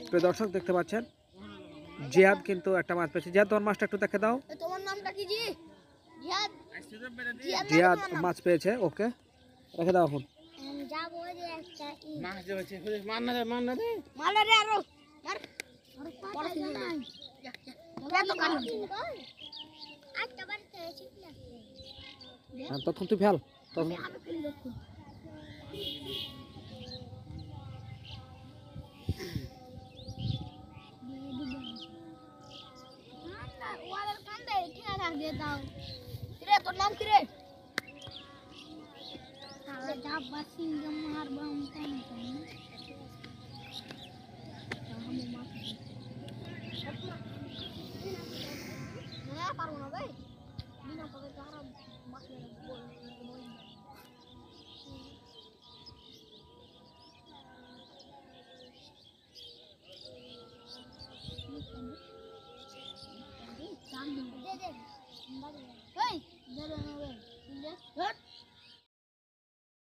প্রিয় দর্শক দেখতে পাচ্ছেন জিহাদ কিন্তু একটা মাছ পেয়েছে। জিহাদ তোমার মাছটা একটু দেখে দাও। তোমার নামটা কি জি? জিহাদ। জিহাদ মাছ পেয়েছে, ওকে রেখে দাও এখন। যাবো যে একটা মাছ ধরেছে মান না রে মার রে আরো মার পড়া শুনে নাই তো কাট আজকে বাড়িতে ঠিক না তখন তুই ফেল তখন আমি ফেল দেখো না ওয়ালের কান্দে ঠিক আছে দিয়ে দাও কিরে তোর নাম কিরে সারা যাব বাসিং মার বাম কাম না পারবো না ভাই বিনা পকে যারা বাকি বল এই